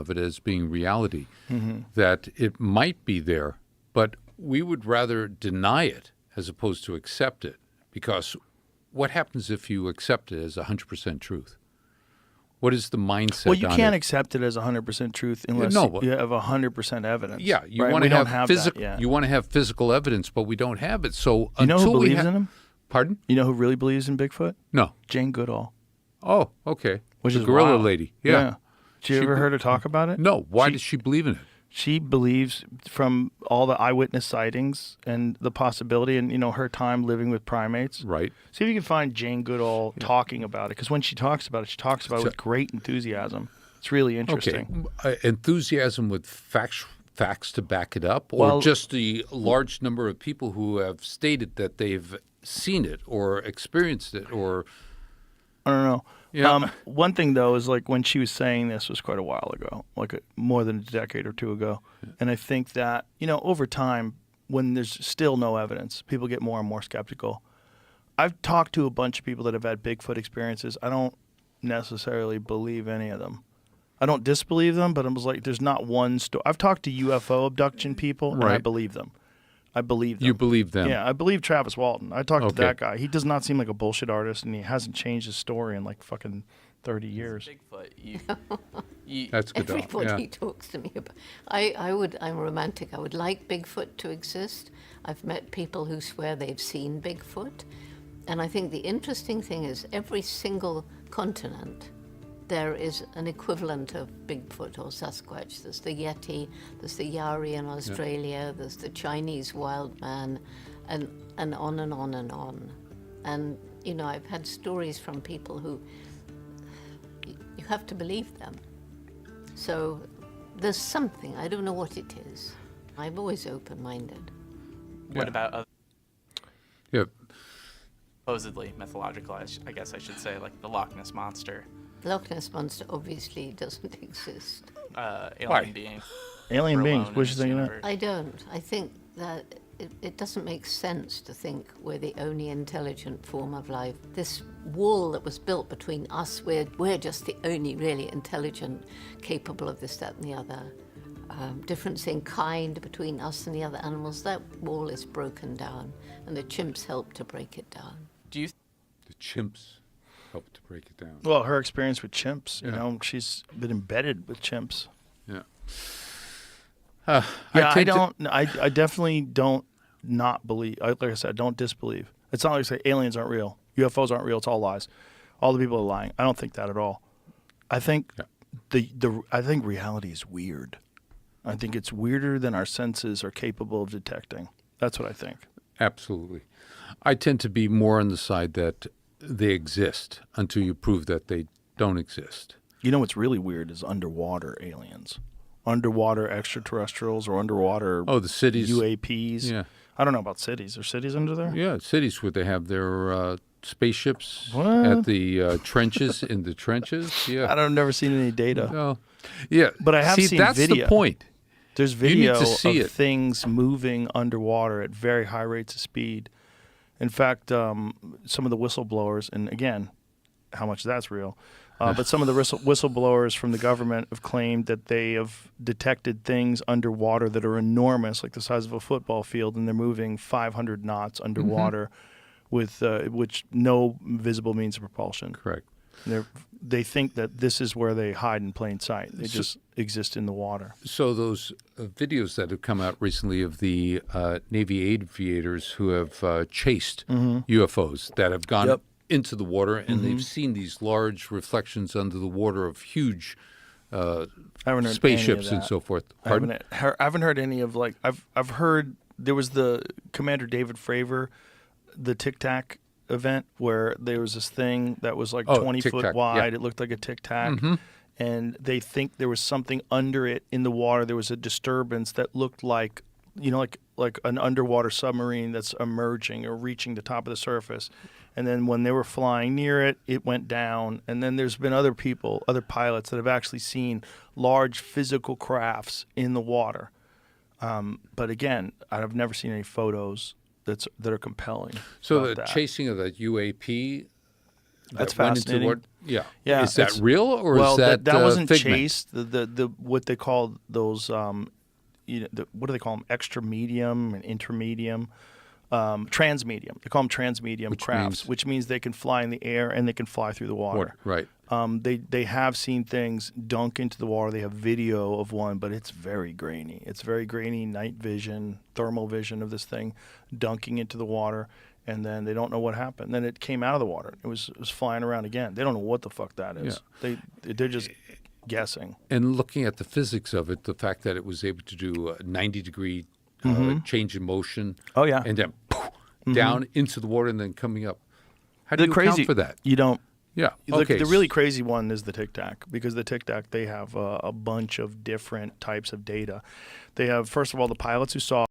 of it as being reality, that it might be there, but we would rather deny it as opposed to accept it, because what happens if you accept it as 100% truth? What is the mindset? Well, you on can't it? accept it as 100% truth unless No, you have 100% evidence. Yeah, you right? want We to don't have that physical. yet. You want to have physical evidence, but we don't have it. So You know until who we believes in him? Pardon? You know who really believes in Bigfoot? No. Jane Goodall. Oh, okay. Which the is gorilla wild. lady. Yeah. Did you ever heard her talk about it? No. Why She- does she believe in it? She believes from all the eyewitness sightings and the possibility and, her time living with primates. Right. See if you can find Jane Goodall talking about it. Because when she talks about it, she talks about it with great enthusiasm. It's really interesting. Okay. Enthusiasm with facts to back it up, or Well- just the large number of people who have stated that they've seen it or experienced it, or I don't know. Yeah. One thing, though, is like when she was saying this was quite a while ago, more than a decade or two ago. And I think that, over time, when there's still no evidence, people get more and more skeptical. I've talked to a bunch of people that have had Bigfoot experiences. I don't necessarily believe any of them. I don't disbelieve them, but I was like, there's not one story. I've talked to UFO abduction people, and I Right. believe them. I believe them. you believe them. Yeah, I believe Travis Walton. I talked to Okay. that guy. He does not seem like a bullshit artist, and he hasn't changed his story in like fucking 30 years. Bigfoot. That's good. Everybody talks to me about. I'm romantic. I would like Bigfoot to exist. I've met people who swear they've seen Bigfoot, and I think the interesting thing is every single continent there is an equivalent of Bigfoot or Sasquatch. There's the Yeti, there's the Yari in Australia, there's the Chinese wild man, and on and on and on. And I've had stories from people who you have to believe them. So there's something, I don't know what it is. I'm always open-minded. What about other Yeah. supposedly mythological, I guess I should say, like the Loch Ness Monster, Loch Ness Monster obviously doesn't exist. alien Why? being. Alien We're beings. alone What in you this thinking of that? universe. I don't. I think that it doesn't make sense to think we're the only intelligent form of life. This wall that was built between us, we're just the only really intelligent, capable of this, that, and the other. Difference in kind between us and the other animals, that wall is broken down, and the chimps help to break it down. Do you The chimps help to break it down. Well, her experience with chimps, Yeah. she's been embedded with chimps. Yeah. I definitely don't not believe. Like I said, I don't disbelieve. It's not like I say aliens aren't real, UFOs aren't real. It's all lies. All the people are lying. I don't think that at all. I think I think reality is weird. I think it's weirder than our senses are capable of detecting. That's what I think. Absolutely. I tend to be more on the side that they exist until you prove that they don't exist. You know what's really weird is underwater aliens, underwater extraterrestrials, or underwater Oh, the cities. UAPs. Yeah. I don't know about cities. Are cities under there? Yeah, cities where they have their spaceships What? at the trenches, in the trenches. Yeah. I've never seen any data. No. Yeah. But I have See, seen that's video. the point. There's need video to see of it. things moving underwater at very high rates of speed. In fact, some of the whistleblowers, and again, how much that's real, but some of the whistleblowers from the government have claimed that they have detected things underwater that are enormous, like the size of a football field, and they're moving 500 knots underwater with which no visible means of propulsion. Correct. They think that this is where they hide in plain sight. They just exist in the water. So those videos that have come out recently of the Navy aviators who have chased UFOs that have gone Yep. into the water, and they've seen these large reflections under the water of huge I haven't heard spaceships any of and that. so forth. I Pardon? haven't heard any of like I've heard there was the Commander David Fravor, the Tic Tac event where there was this thing that was like 20 Tic foot Tac, wide. yeah. It looked like a Tic Tac, and they think there was something under it in the water. There was a disturbance that looked like like an underwater submarine that's emerging or reaching the top of the surface. And then when they were flying near it, it went down. And then there's been other pilots that have actually seen large physical crafts in the water. But again, I've never seen any photos that are compelling. So about the that. chasing of that UAP That's that went into the fascinating. water, Yeah. Yeah, Is that it's- real or well, is that that wasn't figment? chase. The what they call those what do they call them? Extra medium and intermedium. Transmedium. They call them transmedium crafts, means- which means they can fly in the air and they can fly through the water. Right. They have seen things dunk into the water. They have video of one, but it's very grainy. It's very grainy night vision, thermal vision of this thing dunking into the water, and then they don't know what happened. Then it came out of the water. It was flying around again. They don't know what the fuck that is. They're just guessing. And looking at the physics of it, the fact that it was able to do a 90-degree change in motion. Oh, yeah. And then poof, down into the water and then coming up. How do The you crazy account for that? You don't. Yeah. The, Okay. the really crazy one is the Tic Tac, because the Tic Tac, they have a bunch of different types of data. They have, first of all, the pilots who saw